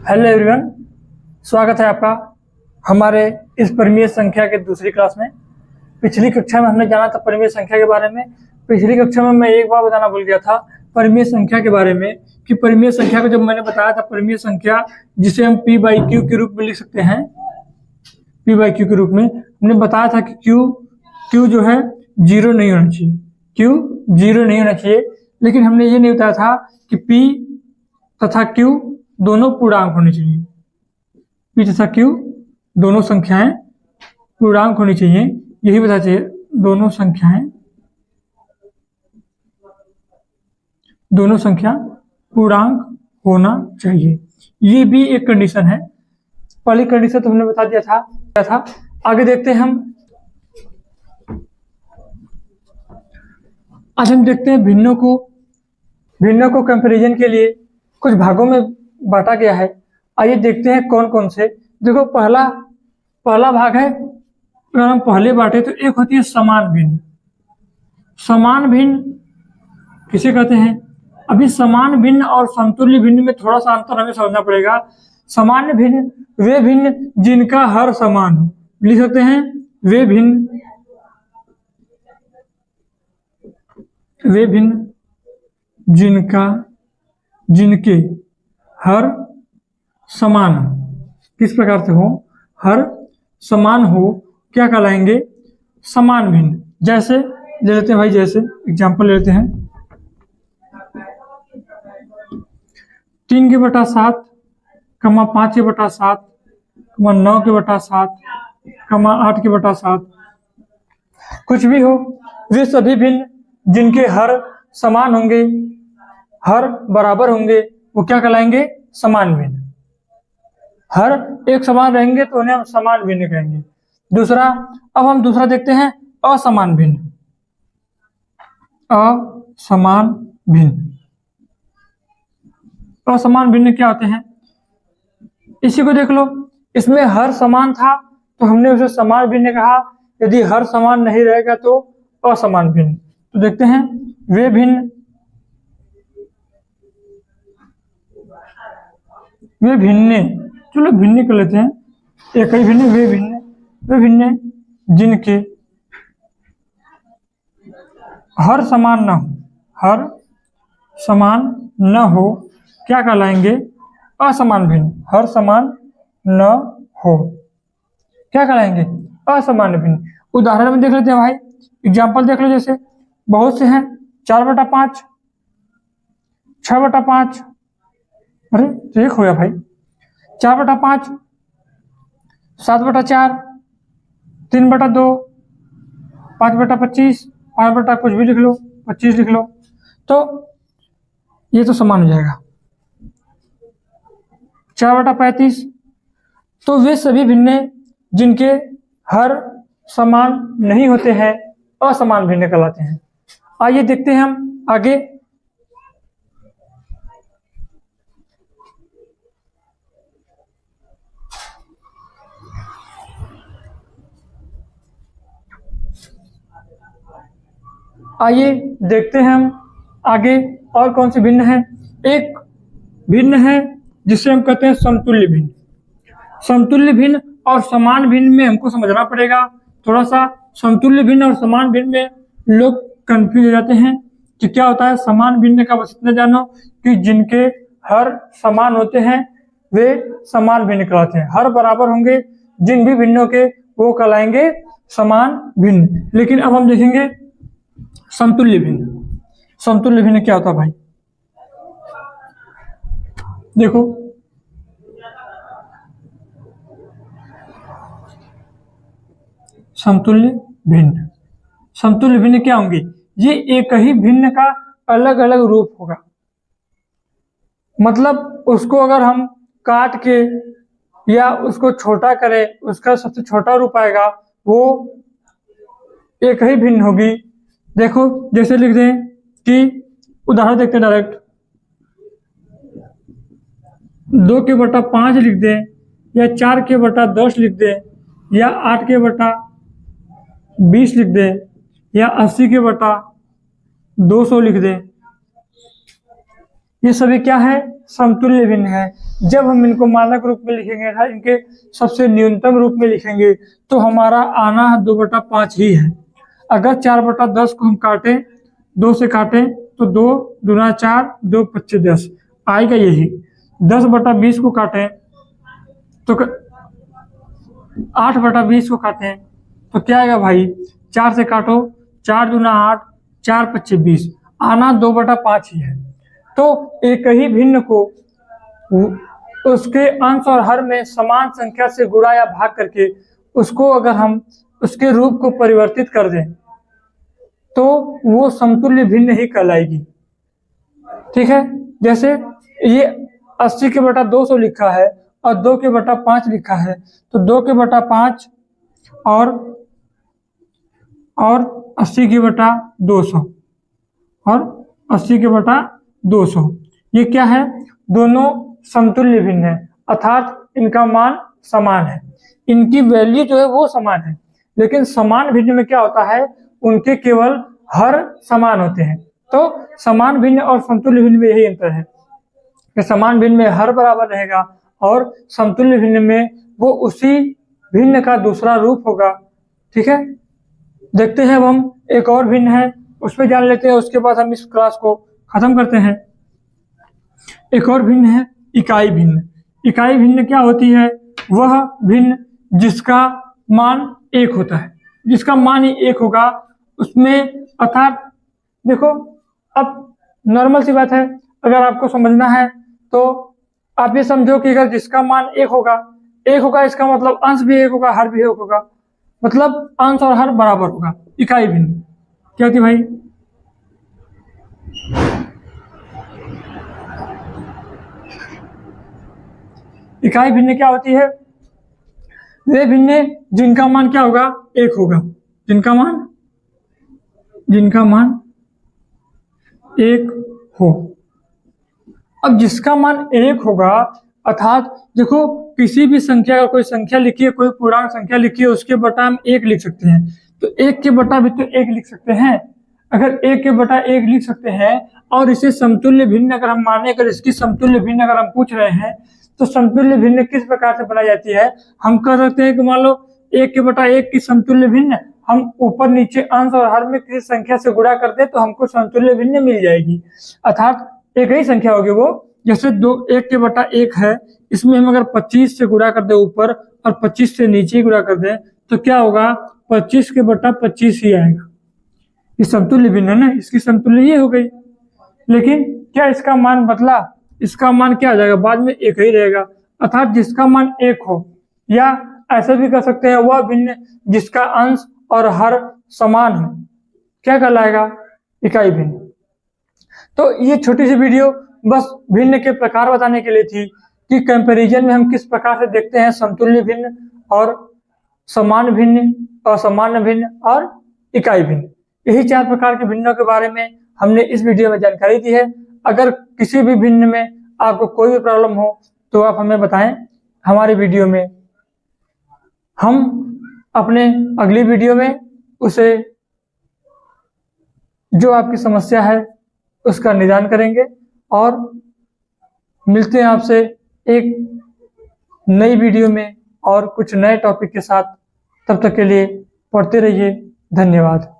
Hello everyone, स्वागत है आपका हमारे इस परिमेय संख्या के दूसरी क्लास में। पिछली कक्षा में हमने जाना था परिमेय संख्या के बारे में। पिछली कक्षा में मैं एक बार बताना भूल गया था परिमेय संख्या के बारे में कि परिमेय संख्या को जब मैंने बताया था परिमेय संख्या जिसे हम p बाई क्यू के रूप में लिख सकते हैं। p बाई क्यू के रूप में हमने बताया था कि q जो है जीरो नहीं होना चाहिए, q जीरो नहीं होना चाहिए। लेकिन हमने ये नहीं बताया था कि p तथा q दोनों पूर्णांक होने चाहिए। p तथा q दोनों संख्याएं पूर्णांक होनी चाहिए, यही बताना चाहिए। दोनों संख्या पूर्णांक होना चाहिए, ये भी एक कंडीशन है। पहली कंडीशन तो हमने बता दिया था। आगे देखते हैं आज हम देखते हैं भिन्नों को कंपैरिजन के लिए कुछ भागों में बांटा गया है। आइए देखते हैं कौन कौन से। देखो पहला भाग है, अगर हम पहले बांटे तो एक होती है समान भिन्न। समान भिन्न किसे कहते हैं? अभी समान भिन्न और समतुल्य भिन्न में थोड़ा सा अंतर हमें समझना पड़ेगा। समान भिन्न वे भिन्न जिनका हर समान हो, लिख सकते हैं वे भिन्न जिनके हर समान हो। किस प्रकार से हो? हर समान हो, क्या कहलाएंगे? समान भिन्न। जैसे ले लेते हैं भाई, जैसे एग्जांपल ले लेते हैं 3/7, 5/7, 9/7, 8/7, कुछ भी हो, वे सभी भिन्न जिनके हर समान होंगे, हर बराबर होंगे, वो क्या कहलाएंगे? समान भिन्न। हर एक समान रहेंगे तो उन्हें हम समान भिन्न कहेंगे। दूसरा, अब हम दूसरा देखते हैं असमान भिन्न। असमान भिन्न क्या होते हैं? इसी को देख लो, इसमें हर समान था तो हमने उसे समान भिन्न कहा। यदि हर समान नहीं रहेगा तो असमान भिन्न। तो देखते हैं वे भिन्न चलो भिन्न कर लेते हैं, एक ही भिन्न। वे भिन्न जिनके हर समान न हो, क्या कहलाएंगे? असमान भिन्न। हर समान न हो, क्या कहलाएंगे? असमान भिन्न। उदाहरण में देख लेते हैं भाई, एग्जाम्पल देख लो। जैसे बहुत से हैं 4/5, 6/5। अरे तो एक हो गया भाई, 4/5, 7/4, 3/2, 5/25, 5 कुछ भी लिख लो, 25 लिख लो, तो ये तो समान हो जाएगा। 4/35, तो वे सभी भिन्न जिनके हर समान नहीं होते हैं असमान भिन्न कहलाते हैं। आइए देखते हैं हम आगे। आइए देखते हैं हम आगे और कौन से भिन्न है। एक भिन्न है जिसे हम कहते हैं समतुल्य भिन्न। समतुल्य भिन्न और समान भिन्न में हमको समझना पड़ेगा थोड़ा सा। समतुल्य भिन्न और समान भिन्न में लोग कंफ्यूज हो जाते हैं कि क्या होता है। समान भिन्न का बस इतना जानो कि जिनके हर समान होते हैं वे समान भिन्न कहलाते हैं। हर बराबर होंगे जिन भी भिन्नों के, वो कहलाएंगे समान भिन्न। लेकिन अब हम देखेंगे समतुल्य भिन्न। समतुल्य भिन्न क्या होता है भाई? देखो समतुल्य भिन्न क्या होंगे? ये एक ही भिन्न का अलग अलग रूप होगा। मतलब उसको अगर हम काट के या उसको छोटा करें, उसका सबसे छोटा रूप आएगा, वो एक ही भिन्न होगी। देखो जैसे लिख दें कि उदाहरण देखते हैं डायरेक्ट, 2/5 लिख दें, या 4/10 लिख दें, या 8/20 लिख दें, या 80/200 लिख दें। ये सभी क्या है, समतुल्य भिन्न है। जब हम इनको मानक रूप में लिखेंगे, इनके सबसे न्यूनतम रूप में लिखेंगे, तो हमारा आना 2/5 ही है। अगर 4/10 को हम काटें, 2 से काटें, तो 2 दूना 4, 2 25 10 आएगा यही। 10/20 को काटें तो 8/20 को काटें तो क्या आएगा भाई, 4 से काटो, 4 दूना 8, 4 25 20, आना 2/5 ही है। तो एक ही भिन्न को उसके अंश और हर में समान संख्या से गुणा या भाग करके उसको अगर हम उसके रूप को परिवर्तित कर दें तो वो समतुल्य भिन्न ही कहलाएगी। ठीक है, जैसे ये 80/200 लिखा है और 2/5 लिखा है, तो 2/5 और 80/200 और 80/200 ये क्या है, दोनों समतुल्य भिन्न है, अर्थात इनका मान समान है, इनकी वैल्यू जो है वो समान है। लेकिन समान भिन्न में क्या होता है, उनके केवल हर समान होते हैं। तो समान भिन्न और समतुल्य भिन्न में यही अंतर है कि समान भिन्न में हर बराबर रहेगा और समतुल्य भिन्न में वो उसी भिन्न का दूसरा रूप होगा। ठीक है, देखते हैं अब हम एक और भिन्न है, उस पर जान लेते हैं, उसके बाद हम इस क्लास को खत्म करते हैं। एक और भिन्न है इकाई भिन्न। इकाई भिन्न क्या होती है, वह भिन्न जिसका मान 1 होता है, जिसका मान ही 1 होगा उसमें, अर्थात देखो अब नॉर्मल सी बात है, अगर आपको समझना है तो आप ये समझो कि अगर जिसका मान 1 होगा इसका मतलब अंश भी 1 होगा, हर भी 1 होगा, मतलब अंश और हर बराबर होगा। इकाई भिन्न क्या होती भाई, इकाई भिन्न क्या होती है, वे भिन्न जिनका मान क्या होगा, 1 होगा, जिनका मान 1 हो। अब जिसका मान 1 होगा, अर्थात देखो किसी भी संख्या का कोई संख्या लिखी है, कोई पूर्णांक संख्या लिखी है, उसके बटा हम 1 लिख सकते हैं, तो 1 के बटा भी तो 1 लिख सकते हैं। अगर 1 के बटा 1 लिख सकते हैं और इसे समतुल्य भिन्न अगर हम माने, अगर इसकी समतुल्य भिन्न अगर हम पूछ रहे हैं, तो समतुल्य भिन्न किस प्रकार से बनाई जाती है, हम कह सकते हैं कि मान लो 1 के बटा 1 की समतुल्य भिन्न हम ऊपर नीचे अंश और हर में किसी संख्या से गुणा कर दे तो हमको समतुल्य भिन्न मिल जाएगी, अर्थात एक ही संख्या होगी वो। जैसे 1 के बटा 1 है, इसमें हम अगर 25 से गुणा कर दे ऊपर और 25 से नीचे गुणा कर दे तो क्या होगा, 25 के बटा 25 ही आएगा। ये समतुल्य भिन्न है ना, इसकी समतुल्य ये हो गई। लेकिन क्या इसका मान बदला, इसका मान क्या आ जाएगा, बाद में 1 ही रहेगा, अर्थात जिसका मान 1 हो, या ऐसा भी कर सकते हैं वह भिन्न जिसका अंश और हर समान हो, क्या कहलाएगा, इकाई भिन्न। तो ये छोटी सी वीडियो बस भिन्न के प्रकार बताने के लिए थी कि कंपैरिजन में हम किस प्रकार से देखते हैं समतुल्य भिन्न और समान भिन्न, असामान्य भिन्न और इकाई भिन्न। यही 4 प्रकार के भिन्नों के बारे में हमने इस वीडियो में जानकारी दी है। अगर किसी भी भिन्न में आपको कोई भी प्रॉब्लम हो तो आप हमें बताएं हमारे वीडियो में, हम अपने अगली वीडियो में उसे जो आपकी समस्या है उसका निदान करेंगे और मिलते हैं आपसे एक नई वीडियो में और कुछ नए टॉपिक के साथ। तब तक के लिए पढ़ते रहिए, धन्यवाद।